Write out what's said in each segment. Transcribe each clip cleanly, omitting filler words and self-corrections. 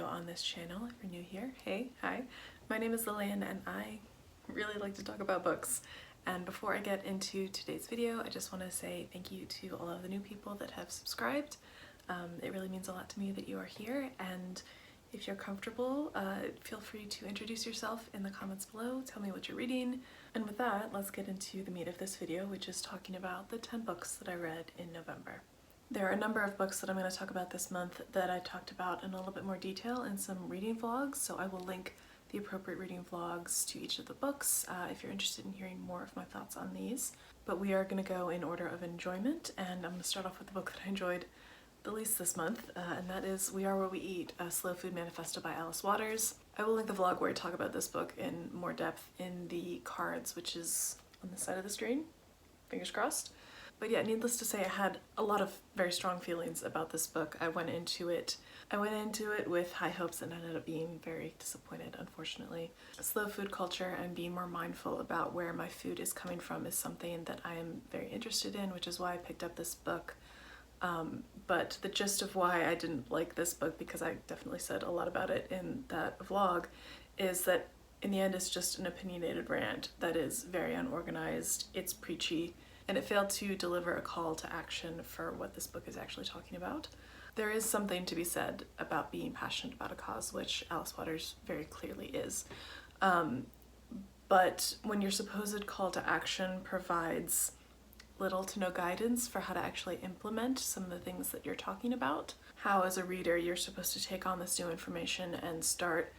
on this channel. If you're new here, hey, hi. My name is Lillian and I really like to talk about books. And before I get into today's video, I just want to say thank you to all of the new people that have subscribed. It really means a lot to me that you are here, and if you're comfortable, feel free to introduce yourself in the comments below, tell me what you're reading. And with that, let's get into the meat of this video, which is talking about the 10 books that I read in November. There are a number of books that I'm going to talk about this month that I talked about in a little bit more detail in some reading vlogs, so I will link the appropriate reading vlogs to each of the books if you're interested in hearing more of my thoughts on these. But we are going to go in order of enjoyment, and I'm going to start off with the book that I enjoyed the least this month, and that is We Are What We Eat, a Slow Food Manifesto by Alice Waters. I will link the vlog where I talk about this book in more depth in the cards, which is on the side of the screen. Fingers crossed. But yeah, needless to say, I had a lot of very strong feelings about this book. I went into it with high hopes and ended up being very disappointed, unfortunately. Slow food culture and being more mindful about where my food is coming from is something that I am very interested in, which is why I picked up this book. But the gist of why I didn't like this book, because I definitely said a lot about it in that vlog, is that in the end it's just an opinionated rant that is very unorganized, it's preachy, and it failed to deliver a call to action for what this book is actually talking about. There is something to be said about being passionate about a cause, which Alice Waters very clearly is. But when your supposed call to action provides little to no guidance for how to actually implement some of the things that you're talking about, how as a reader you're supposed to take on this new information and start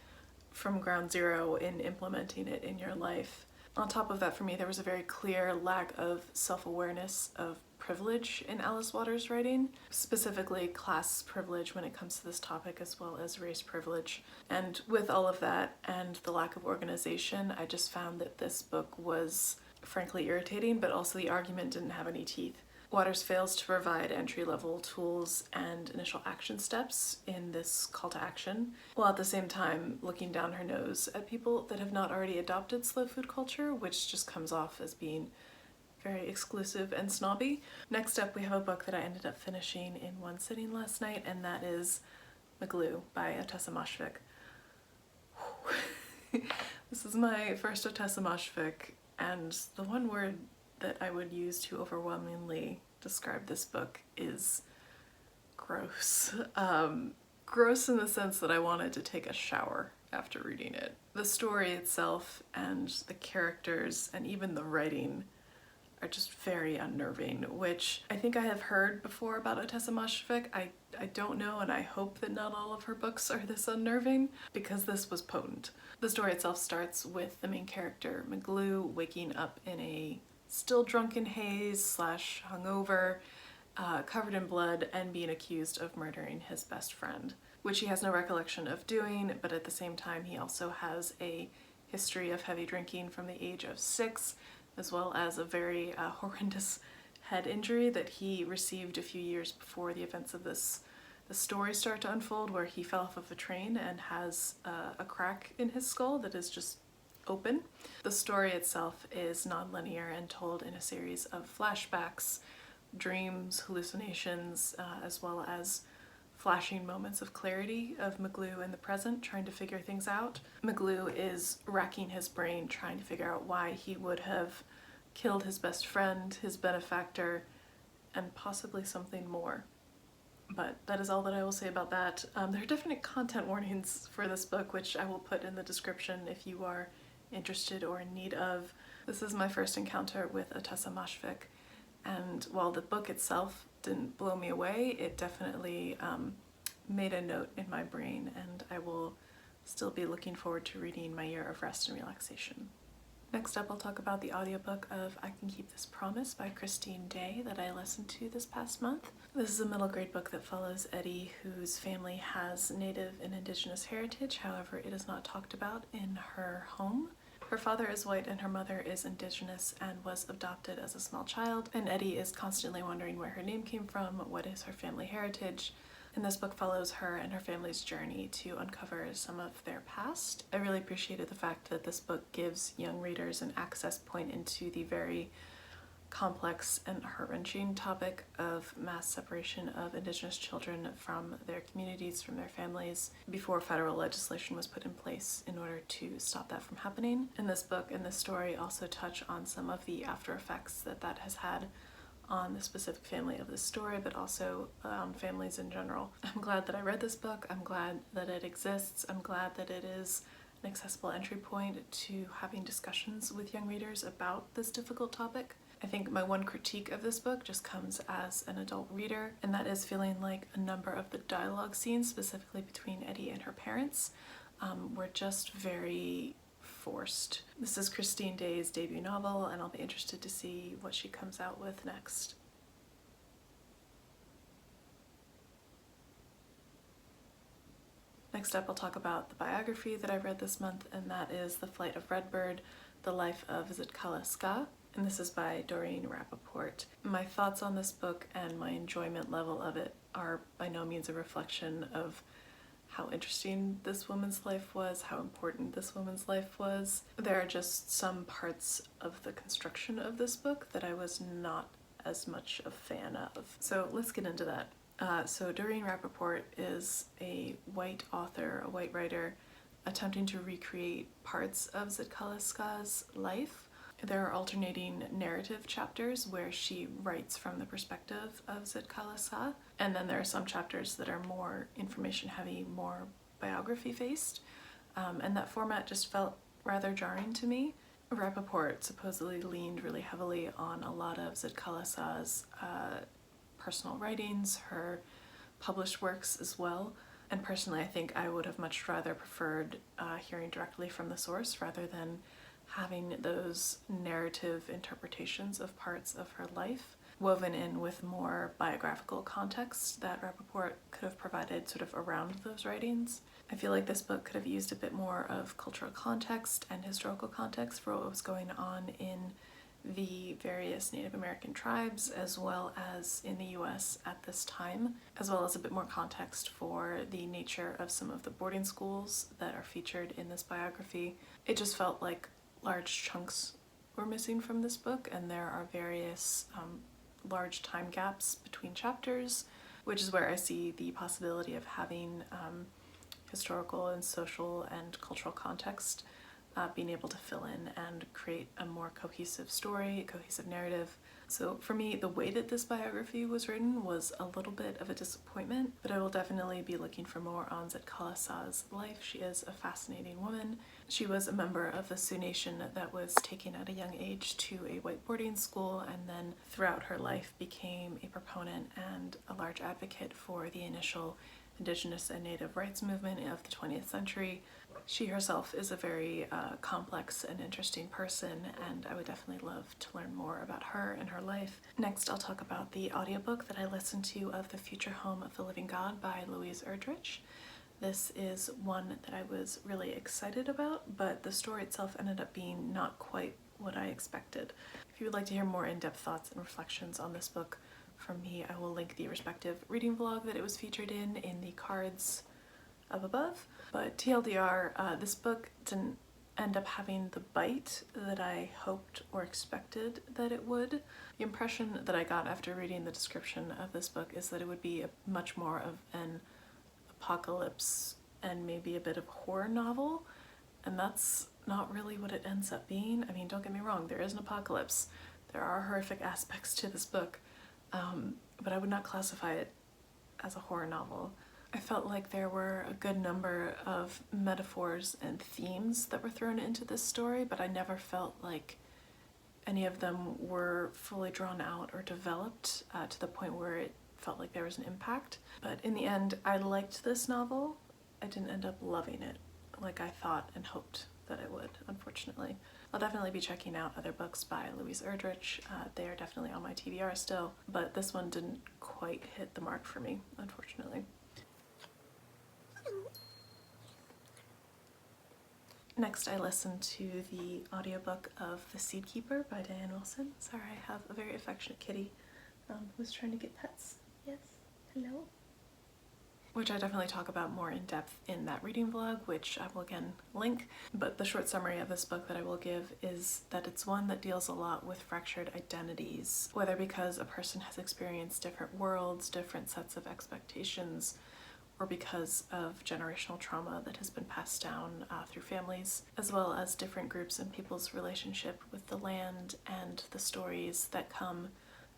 from ground zero in implementing it in your life. On top of that, for me, there was a very clear lack of self-awareness of privilege in Alice Waters' writing, specifically class privilege when it comes to this topic, as well as race privilege. And with all of that and the lack of organization, I just found that this book was frankly irritating, but also the argument didn't have any teeth. Waters fails to provide entry-level tools and initial action steps in this call to action, while at the same time looking down her nose at people that have not already adopted slow food culture, which just comes off as being very exclusive and snobby. Next up, we have a book that I ended up finishing in one sitting last night, and that is McGlue by Ottessa Moshfegh. This is my first Ottessa Moshfegh, and the one word that I would use to overwhelmingly describe this book is gross. Gross in the sense that I wanted to take a shower after reading it. The story itself and the characters and even the writing are just very unnerving, which I think I have heard before about Ottessa Moshfegh. I don't know, and I hope that not all of her books are this unnerving, because this was potent. The story itself starts with the main character, McGlue, waking up in a still drunken haze slash hungover, covered in blood, and being accused of murdering his best friend, which he has no recollection of doing, but at the same time he also has a history of heavy drinking from the age of 6, as well as a very horrendous head injury that he received a few years before the events of the story start to unfold, where he fell off of a train and has a crack in his skull that is just open. The story itself is non-linear and told in a series of flashbacks, dreams, hallucinations, as well as flashing moments of clarity of McGlue in the present, trying to figure things out. McGlue is racking his brain trying to figure out why he would have killed his best friend, his benefactor, and possibly something more. But that is all that I will say about that. There are definite content warnings for this book, which I will put in the description if you are interested or in need of. This is my first encounter with Ottessa Moshfegh, and while the book itself didn't blow me away, it definitely made a note in my brain, and I will still be looking forward to reading My Year of Rest and Relaxation. Next up, I'll talk about the audiobook of I Can Keep This Promise by Christine Day that I listened to this past month. This is a middle grade book that follows Eddie, whose family has Native and Indigenous heritage. However, it is not talked about in her home. Her father is white and her mother is Indigenous and was adopted as a small child, and Eddie is constantly wondering where her name came from, what is her family heritage. And this book follows her and her family's journey to uncover some of their past. I really appreciated the fact that this book gives young readers an access point into the very complex and heart-wrenching topic of mass separation of Indigenous children from their communities, from their families, before federal legislation was put in place in order to stop that from happening. And this book and this story also touch on some of the after effects that that has had on the specific family of this story, but also on families in general. I'm glad that I read this book. I'm glad that it exists. I'm glad that it is an accessible entry point to having discussions with young readers about this difficult topic. I think my one critique of this book just comes as an adult reader, and that is feeling like a number of the dialogue scenes, specifically between Eddie and her parents, were just very forced. This is Christine Day's debut novel, and I'll be interested to see what she comes out with next. Next up, I'll talk about the biography that I read this month, and that is The Flight of Redbird, The Life of Zitkala Ska, and this is by Doreen Rappaport. My thoughts on this book and my enjoyment level of it are by no means a reflection of how interesting this woman's life was, how important this woman's life was. There are just some parts of the construction of this book that I was not as much a fan of. So let's get into that. So Doreen Rappaport is a white author, a white writer, attempting to recreate parts of Zitkala Ska's life. There are alternating narrative chapters where she writes from the perspective of Zitkala Ska, and then there are some chapters that are more information heavy, more biography based, and that format just felt rather jarring to me. Rappaport supposedly leaned really heavily on a lot of Zitkala Ska's personal writings, her published works as well, and personally I think I would have much rather preferred hearing directly from the source rather than having those narrative interpretations of parts of her life woven in with more biographical context that Rappaport could have provided sort of around those writings. I feel like this book could have used a bit more of cultural context and historical context for what was going on in the various Native American tribes as well as in the US at this time, as well as a bit more context for the nature of some of the boarding schools that are featured in this biography. It just felt like large chunks were missing from this book, and there are various large time gaps between chapters, which is where I see the possibility of having historical and social and cultural context being able to fill in and create a more cohesive story, a cohesive narrative. So for me, the way that this biography was written was a little bit of a disappointment, but I will definitely be looking for more on Zitkala Ska's life. She is a fascinating woman. She was a member of the Sioux Nation that was taken at a young age to a white boarding school, and then throughout her life became a proponent and a large advocate for the initial Indigenous and Native rights movement of the 20th century. She herself is a very complex and interesting person, and I would definitely love to learn more about her and her life. Next, I'll talk about the audiobook that I listened to of The Future Home of the Living God by Louise Erdrich. This is one that I was really excited about, but the story itself ended up being not quite what I expected. If you would like to hear more in-depth thoughts and reflections on this book from me, I will link the respective reading vlog that it was featured in the cards up above. But TLDR, this book didn't end up having the bite that I hoped or expected that it would. The impression that I got after reading the description of this book is that it would be much more of an apocalypse and maybe a bit of a horror novel, and that's not really what it ends up being. I mean, don't get me wrong, there is an apocalypse. There are horrific aspects to this book, but I would not classify it as a horror novel. I felt like there were a good number of metaphors and themes that were thrown into this story, but I never felt like any of them were fully drawn out or developed to the point where it felt like there was an impact. But in the end, I liked this novel. I didn't end up loving it like I thought and hoped that I would, unfortunately. I'll definitely be checking out other books by Louise Erdrich. They are definitely on my TBR still, but this one didn't quite hit the mark for me, unfortunately. Next, I listened to the audiobook of The Seed Keeper by Diane Wilson. Sorry, I have a very affectionate kitty who's trying to get pets. Yes, hello. which I definitely talk about more in depth in that reading vlog, which I will again link. But the short summary of this book that I will give is that it's one that deals a lot with fractured identities, whether because a person has experienced different worlds, different sets of expectations, or because of generational trauma that has been passed down through families, as well as different groups and people's relationship with the land and the stories that come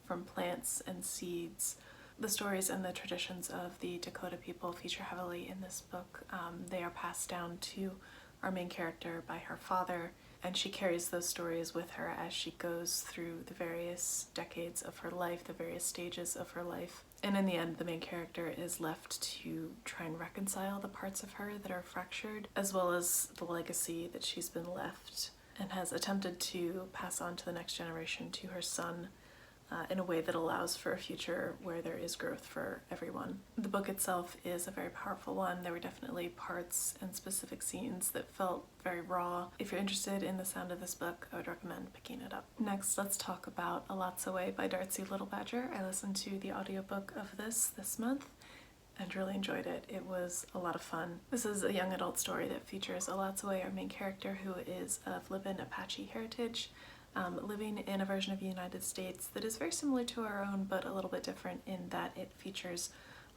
from plants and seeds. The stories and the traditions of the Dakota people feature heavily in this book. They are passed down to our main character by her father, and she carries those stories with her as she goes through the various decades of her life, the various stages of her life. And in the end, the main character is left to try and reconcile the parts of her that are fractured, as well as the legacy that she's been left and has attempted to pass on to the next generation, to her son, in a way that allows for a future where there is growth for everyone. The book itself is a very powerful one. There were definitely parts and specific scenes that felt very raw. If you're interested in the sound of this book, I would recommend picking it up. Next, let's talk about A Lot's Away by Darcy Little Badger. I listened to the audiobook of this month and really enjoyed it. It was a lot of fun. This is a young adult story that features A Lot's Away, our main character, who is of Libyan Apache heritage, living in a version of the United States that is very similar to our own, but a little bit different in that it features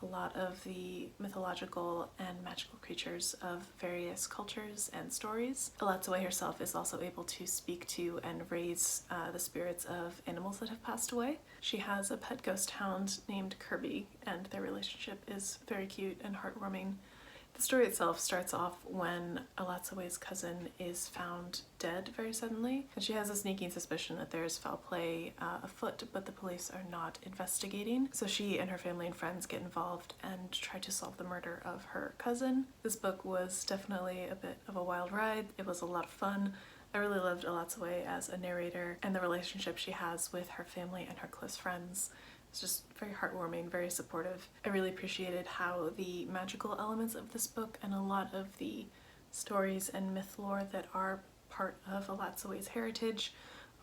a lot of the mythological and magical creatures of various cultures and stories. Alatsaway herself is also able to speak to and raise the spirits of animals that have passed away. She has a pet ghost hound named Kirby, and their relationship is very cute and heartwarming. The story itself starts off when Alatsaway's cousin is found dead very suddenly, and she has a sneaking suspicion that there is foul play afoot, but the police are not investigating. So she and her family and friends get involved and try to solve the murder of her cousin. This book was definitely a bit of a wild ride. It was a lot of fun. I really loved Alatsaway as a narrator and the relationship she has with her family and her close friends. It's just very heartwarming, very supportive. I really appreciated how the magical elements of this book and a lot of the stories and myth lore that are part of Alatsaway's heritage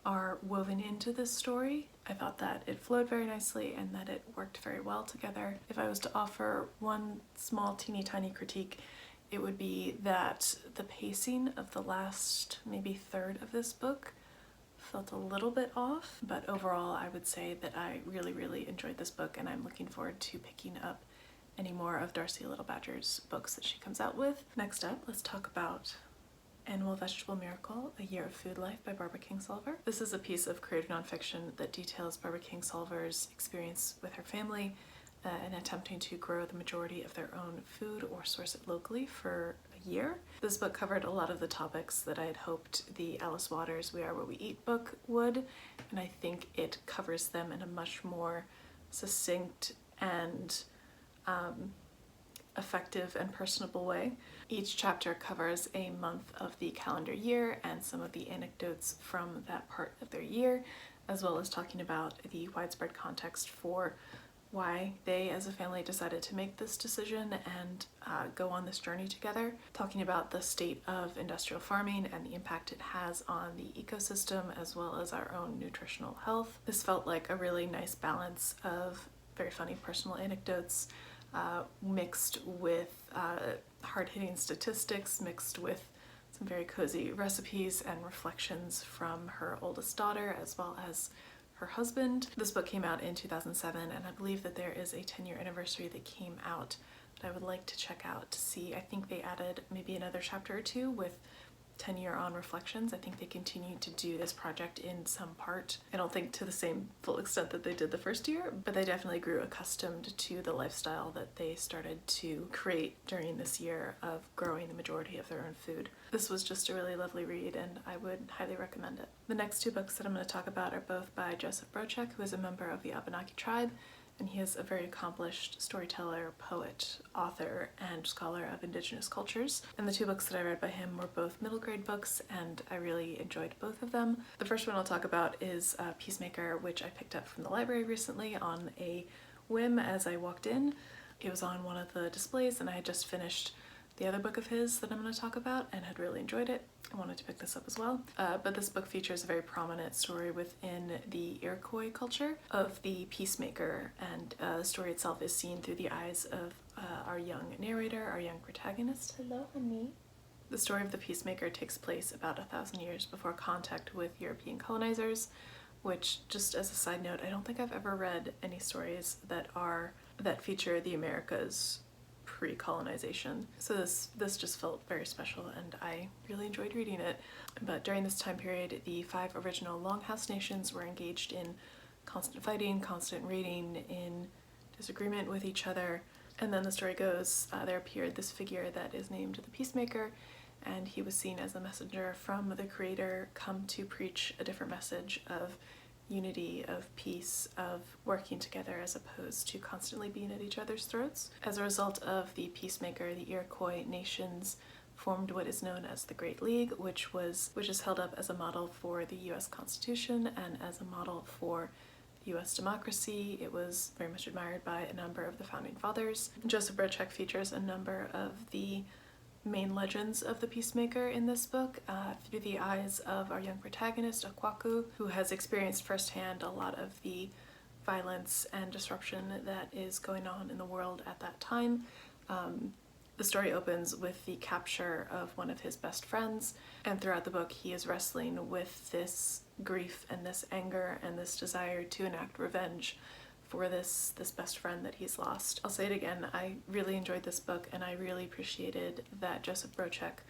are woven into this story. I thought that it flowed very nicely and that it worked very well together. If I was to offer one small teeny tiny critique, it would be that the pacing of the last maybe third of this book felt a little bit off, but overall I would say that I really enjoyed this book, and I'm looking forward to picking up any more of Darcy Little Badger's books that she comes out with. Next up, let's talk about Animal Vegetable Miracle, A Year of Food Life by Barbara Kingsolver. This is a piece of creative nonfiction that details Barbara Kingsolver's experience with her family in attempting to grow the majority of their own food or source it locally for a year. This book covered a lot of the topics that I had hoped the Alice Waters We Are What We Eat book would, and I think it covers them in a much more succinct and effective and personable way. Each chapter covers a month of the calendar year and some of the anecdotes from that part of their year, as well as talking about the widespread context for why they as a family decided to make this decision and go on this journey together, talking about the state of industrial farming and the impact it has on the ecosystem as well as our own nutritional health. This felt like a really nice balance of very funny personal anecdotes mixed with hard-hitting statistics, mixed with some very cozy recipes and reflections from her oldest daughter as well as her husband. This book came out in 2007, and I believe that there is a 10-year anniversary that came out that I would like to check out to see. I think they added maybe another chapter or two with 10-year on reflections. I think they continue to do this project in some part. I don't think to the same full extent that they did the first year, but they definitely grew accustomed to the lifestyle that they started to create during this year of growing the majority of their own food. This was just a really lovely read, and I would highly recommend it. The next two books that I'm going to talk about are both by Joseph Brochek, who is a member of the Abenaki tribe, and he is a very accomplished storyteller, poet, author, and scholar of indigenous cultures. And the two books that I read by him were both middle grade books, and I really enjoyed both of them. The first one I'll talk about is Peacemaker, which I picked up from the library recently on a whim as I walked in. It was on one of the displays, and I had just finished the other book of his that I'm going to talk about and had really enjoyed it. I wanted to pick this up as well. But this book features a very prominent story within the Iroquois culture of the peacemaker, and the story itself is seen through the eyes of a our young narrator, our young protagonist. Hello, honey. The story of the Peacemaker takes place about 1,000 years before contact with European colonizers, which, just as a side note, I don't think I've ever read any stories that feature the Americas pre-colonization. So this just felt very special and I really enjoyed reading it. But during this time period, the 5 original Longhouse nations were engaged in constant fighting, constant raiding, in disagreement with each other. And then the story goes, there appeared this figure that is named the Peacemaker, and he was seen as a messenger from the Creator, come to preach a different message of unity, of peace, of working together as opposed to constantly being at each other's throats. As a result of the Peacemaker, the Iroquois nations formed what is known as the Great League, which is held up as a model for the US Constitution and as a model for US democracy. It was very much admired by a number of the founding fathers. Joseph Brochek features a number of the main legends of the Peacemaker in this book through the eyes of our young protagonist, Akwaku, who has experienced firsthand a lot of the violence and disruption that is going on in the world at that time. The story opens with the capture of one of his best friends, and throughout the book he is wrestling with this grief and this anger and this desire to enact revenge for this best friend that he's lost. I'll say it again, I really enjoyed this book and I really appreciated that Joseph Brochek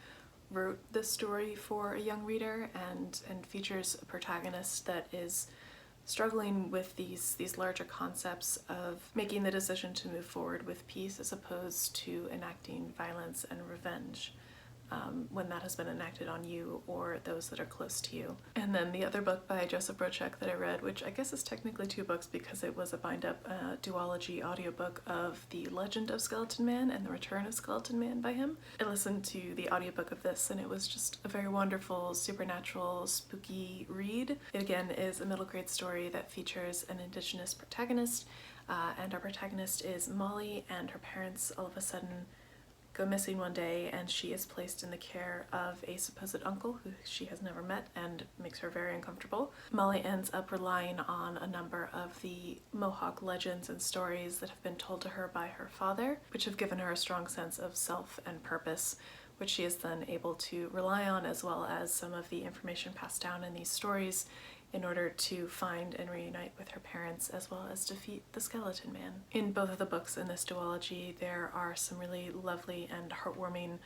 wrote this story for a young reader and features a protagonist that is struggling with these larger concepts of making the decision to move forward with peace as opposed to enacting violence and revenge when that has been enacted on you or those that are close to you. And then the other book by Joseph Brochek that I read, which I guess is technically 2 books because it was a bind-up duology audiobook of The Legend of Skeleton Man and The Return of Skeleton Man by him. I listened to the audiobook of this and it was just a very wonderful, supernatural, spooky read. It again is a middle grade story that features an Indigenous protagonist, and our protagonist is Molly, and her parents all of a sudden go missing one day and she is placed in the care of a supposed uncle who she has never met and makes her very uncomfortable. Molly ends up relying on a number of the Mohawk legends and stories that have been told to her by her father, which have given her a strong sense of self and purpose, which she is then able to rely on, as well as some of the information passed down in these stories in order to find and reunite with her parents, as well as defeat the Skeleton Man. In both of the books in this duology, there are some really lovely and heartwarming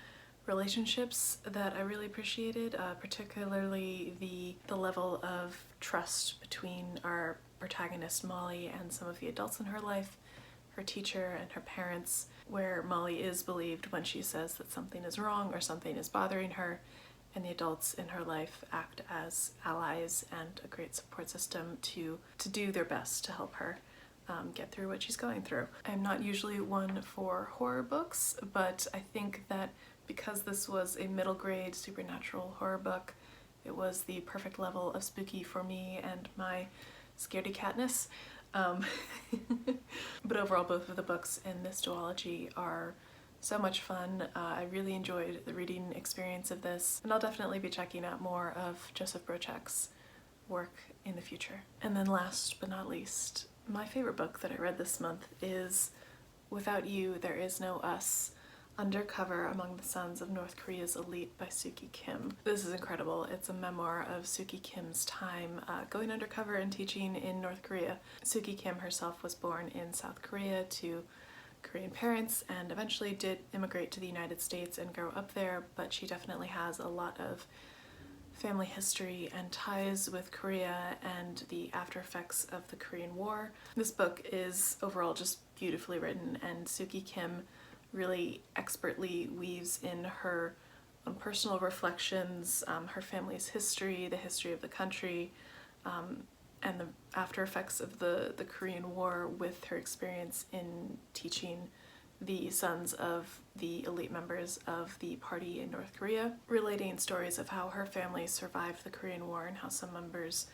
relationships that I really appreciated, particularly the level of trust between our protagonist Molly and some of the adults in her life, her teacher and her parents, where Molly is believed when she says that something is wrong or something is bothering her, and the adults in her life act as allies and a great support system to do their best to help her get through what she's going through. I'm not usually one for horror books, but I think that because this was a middle grade supernatural horror book, it was the perfect level of spooky for me and my scaredy catness. But overall, both of the books in this duology are so much fun. I really enjoyed the reading experience of this, and I'll definitely be checking out more of Joseph Brochek's work in the future. And then last but not least, my favorite book that I read this month is Without You, There Is No Us, Undercover Among the Sons of North Korea's Elite by Suki Kim. This is incredible. It's a memoir of Suki Kim's time going undercover and teaching in North Korea. Suki Kim herself was born in South Korea to Korean parents and eventually did immigrate to the United States and grow up there, but she definitely has a lot of family history and ties with Korea and the after effects of the Korean War. This book is overall just beautifully written, and Suki Kim really expertly weaves in her own personal reflections, her family's history, the history of the country, and the after effects of the Korean War with her experience in teaching the sons of the elite members of the party in North Korea, relating stories of how her family survived the Korean War and how some members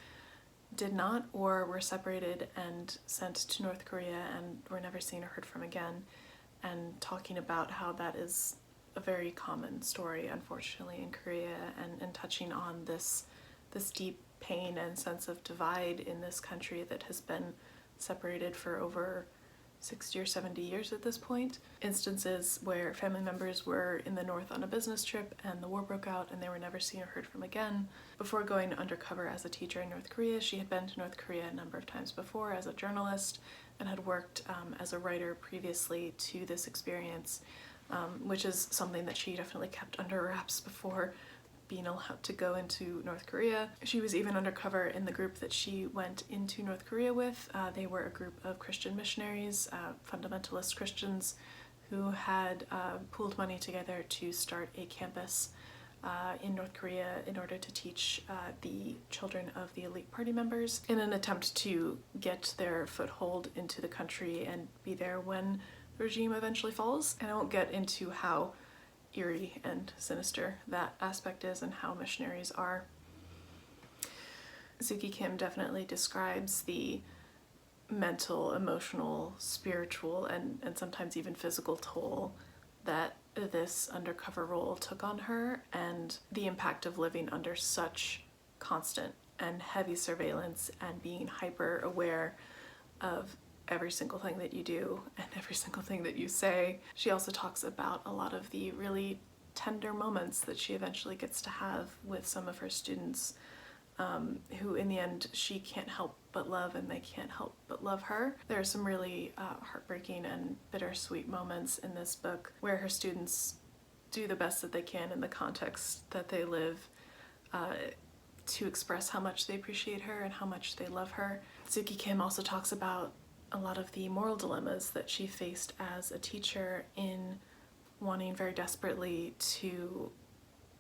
did not or were separated and sent to North Korea and were never seen or heard from again, and talking about how that is a very common story, unfortunately, in Korea, and touching on this deep pain and sense of divide in this country that has been separated for over 60 or 70 years at this point. Instances where family members were in the north on a business trip and the war broke out and they were never seen or heard from again. Before going undercover as a teacher in North Korea, she had been to North Korea a number of times before as a journalist and had worked as a writer previously to this experience, which is something that she definitely kept under wraps before being allowed to go into North Korea. She was even undercover in the group that she went into North Korea with. They were a group of Christian missionaries, fundamentalist Christians, who had pooled money together to start a campus in North Korea in order to teach the children of the elite party members in an attempt to get their foothold into the country and be there when the regime eventually falls. And I won't get into how eerie and sinister that aspect is and how missionaries are. Suki Kim definitely describes the mental, emotional, spiritual, and sometimes even physical toll that this undercover role took on her, and the impact of living under such constant and heavy surveillance and being hyper aware of every single thing that you do and every single thing that you say. She also talks about a lot of the really tender moments that she eventually gets to have with some of her students, who in the end she can't help but love and they can't help but love her. There are some really heartbreaking and bittersweet moments in this book where her students do the best that they can in the context that they live to express how much they appreciate her and how much they love her. Suki Kim also talks about a lot of the moral dilemmas that she faced as a teacher in wanting very desperately to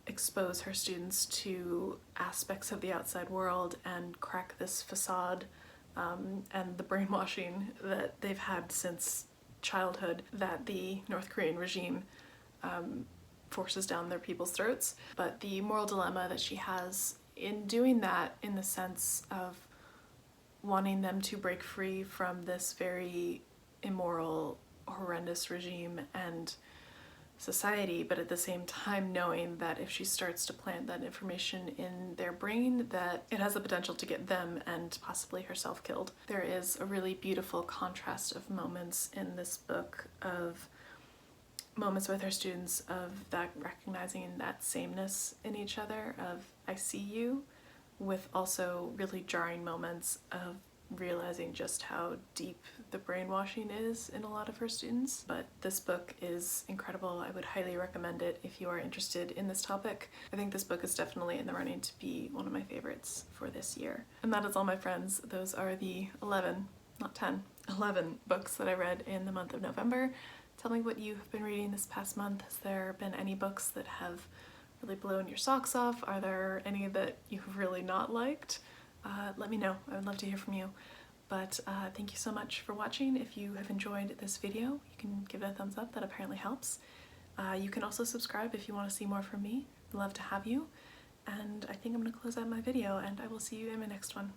expose her students to aspects of the outside world and crack this facade and the brainwashing that they've had since childhood that the North Korean regime forces down their people's throats. But the moral dilemma that she has in doing that, in the sense of wanting them to break free from this very immoral, horrendous regime and society, but at the same time knowing that if she starts to plant that information in their brain, that it has the potential to get them and possibly herself killed. There is a really beautiful contrast of moments in this book, of moments with her students, of that recognizing that sameness in each other, of I see you, with also really jarring moments of realizing just how deep the brainwashing is in a lot of her students. But this book is incredible. I would highly recommend it if you are interested in this topic. I think this book is definitely in the running to be one of my favorites for this year. And that is all, my friends. Those are the 11 books that I read in the month of November. Tell me what you have been reading this past month. Has there been any books that have really blown your socks off? Are there any that you've really not liked? Let me know. I would love to hear from you. But thank you so much for watching. If you have enjoyed this video, you can give it a thumbs up. That apparently helps. You can also subscribe if you want to see more from me. I'd love to have you. And I think I'm going to close out my video, and I will see you in my next one.